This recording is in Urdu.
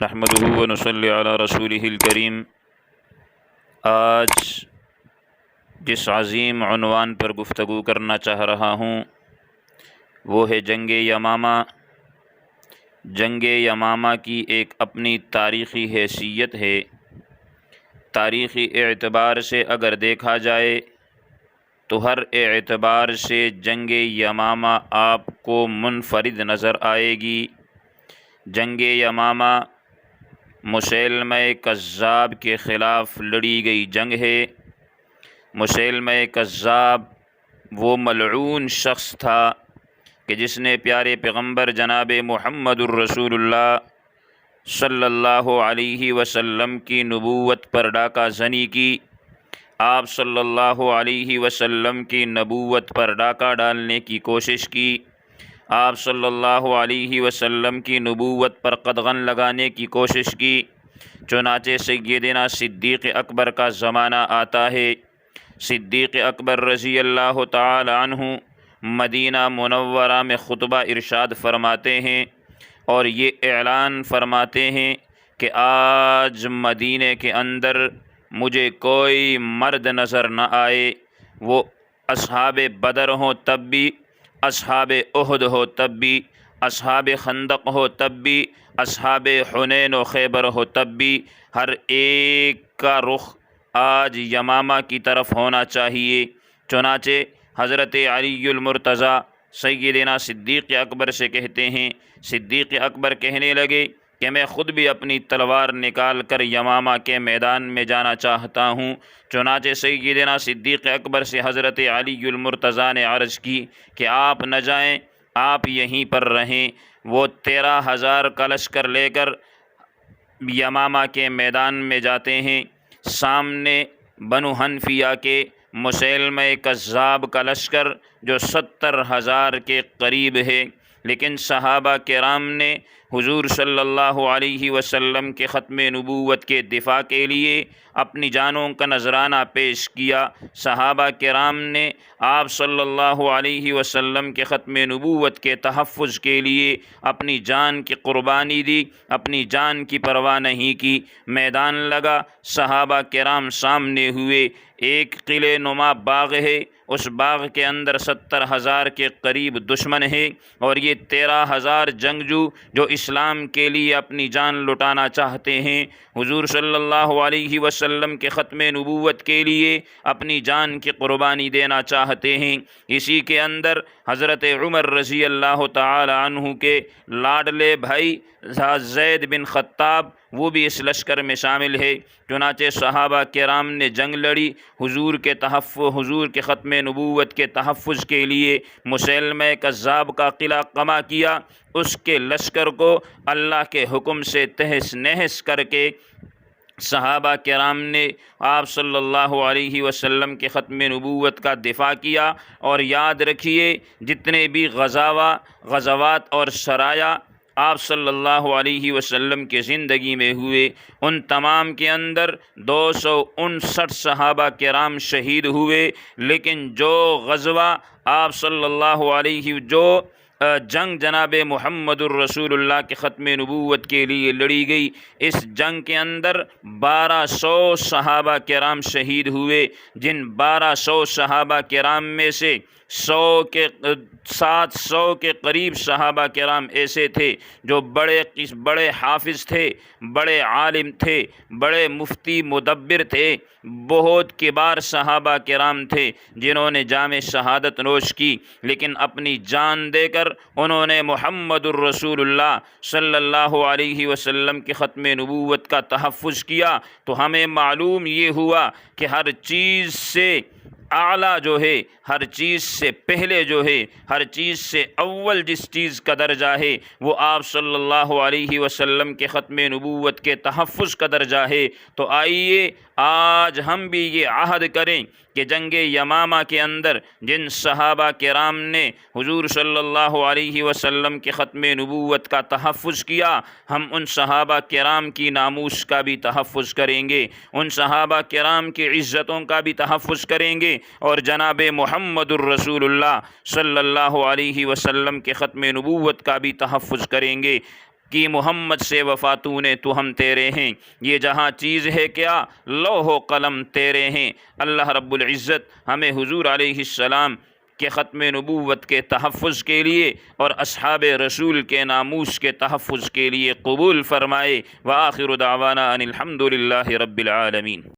نحمدہ و نصلی علی رسولہ الکریم۔ آج جس عظیم عنوان پر گفتگو کرنا چاہ رہا ہوں وہ ہے جنگ یمامہ۔ جنگ یمامہ کی ایک اپنی تاریخی حیثیت ہے۔ تاریخی اعتبار سے اگر دیکھا جائے تو ہر اعتبار سے جنگ یمامہ آپ کو منفرد نظر آئے گی۔ جنگ یمامہ مسیلمہ کذاب کے خلاف لڑی گئی جنگ ہے۔ مسیلمہ کذاب وہ ملعون شخص تھا کہ جس نے پیارے پیغمبر جناب محمد الرسول اللہ صلی اللہ علیہ وسلم کی نبوت پر ڈاکہ زنی کی۔ آپ صلی اللہ علیہ وسلم کی نبوت پر ڈاکہ ڈالنے کی کوشش کی۔ آپ صلی اللہ علیہ وسلم کی نبوت پر قدغن لگانے کی کوشش کی۔ چنانچہ سیدنا صدیق اکبر کا زمانہ آتا ہے۔ صدیق اکبر رضی اللہ تعالی عنہ مدینہ منورہ میں خطبہ ارشاد فرماتے ہیں اور یہ اعلان فرماتے ہیں کہ آج مدینہ کے اندر مجھے کوئی مرد نظر نہ آئے، وہ اصحاب بدر ہوں تب بھی، اصحاب احد ہو تب بھی، اصحاب خندق ہو تب بھی، اصحاب حنین و خیبر ہو تب بھی، ہر ایک کا رخ آج یمامہ کی طرف ہونا چاہیے۔ چنانچہ حضرت علی المرتضیٰ سیدنا صدیق اکبر سے کہتے ہیں، صدیق اکبر کہنے لگے کہ میں خود بھی اپنی تلوار نکال کر یمامہ کے میدان میں جانا چاہتا ہوں۔ چنانچہ سیدنا صدیق اکبر سے حضرت علی المرتضیٰ نے عرض کی کہ آپ نہ جائیں، آپ یہیں پر رہیں۔ وہ 13,000 کا لشکر لے کر یمامہ کے میدان میں جاتے ہیں۔ سامنے بنو حنفیہ کے مسیلمہ کذاب کا لشکر جو 70,000 کے قریب ہے، لیکن صحابہ کرام نے حضور صلی اللہ علیہ وسلم کے ختم نبوت کے دفاع کے لیے اپنی جانوں کا نذرانہ پیش کیا۔ صحابہ کرام نے آپ صلی اللہ علیہ وسلم کے ختم نبوت کے تحفظ کے لیے اپنی جان کی قربانی دی، اپنی جان کی پرواہ نہیں کی۔ میدان لگا، صحابہ کرام سامنے ہوئے، ایک قلعہ نما باغ ہے، اس باغ کے اندر 70,000 کے قریب دشمن ہے، اور یہ 13,000 جنگجو جو اسلام کے لیے اپنی جان لٹانا چاہتے ہیں، حضور صلی اللہ علیہ وسلم کے ختم نبوت کے لیے اپنی جان کی قربانی دینا چاہتے ہیں۔ اسی کے اندر حضرت عمر رضی اللہ تعالی عنہ کے لاڈلے بھائی زید بن خطاب وہ بھی اس لشکر میں شامل ہے۔ چنانچہ صحابہ کرام نے جنگ لڑی، حضور کے ختم نبوت کے تحفظ کے لیے مسیلمہ کذاب کا قلعہ قمع کیا۔ اس کے لشکر کو اللہ کے حکم سے تہس نہس کر کے صحابہ کرام نے آپ صلی اللہ علیہ وسلم کے ختم نبوت کا دفاع کیا۔ اور یاد رکھیے جتنے بھی غزوات اور سرایا آپ صلی اللہ علیہ وسلم کی زندگی میں ہوئے، ان تمام کے اندر 259 صحابہ کرام شہید ہوئے، لیکن جو غزوہ آپ صلی اللہ علیہ جنگ جناب محمد الرسول اللہ کے ختم نبوت کے لیے لڑی گئی، اس جنگ کے اندر 1200 صحابہ کرام شہید ہوئے، جن 1200 صحابہ کرام میں سے 700 کے قریب صحابہ کرام ایسے تھے جو بڑے حافظ تھے، بڑے عالم تھے، بڑے مفتی مدبر تھے، بہت کبار صحابہ کرام تھے جنہوں نے جام شہادت نوش کی، لیکن اپنی جان دے کر انہوں نے محمد الرسول اللہ صلی اللہ علیہ وسلم کی ختم نبوت کا تحفظ کیا۔ تو ہمیں معلوم یہ ہوا کہ ہر چیز سے اعلیٰ جو ہے، ہر چیز سے پہلے جو ہے، ہر چیز سے اول جس چیز کا درجہ ہے وہ آپ صلی اللہ علیہ وسلم کے ختم نبوت کے تحفظ کا درجہ ہے۔ تو آئیے آج ہم بھی یہ عہد کریں کہ جنگ یمامہ کے اندر جن صحابہ کرام نے حضور صلی اللہ علیہ وسلم کے ختم نبوت کا تحفظ کیا، ہم ان صحابہ کرام کی ناموس کا بھی تحفظ کریں گے، ان صحابہ کرام کی عزتوں کا بھی تحفظ کریں گے، اور جناب محمد الرسول اللہ صلی اللہ علیہ وسلم کے ختم نبوت کا بھی تحفظ کریں گے۔ کہ محمد سے وفاتون تو ہم تیرے ہیں، یہ جہاں چیز ہے کیا لوح و قلم تیرے ہیں۔ اللہ رب العزت ہمیں حضور علیہ السلام کے ختم نبوت کے تحفظ کے لیے اور اصحاب رسول کے ناموس کے تحفظ کے لیے قبول فرمائے۔ وآخر دعوانا ان الحمد للہ رب العالمین۔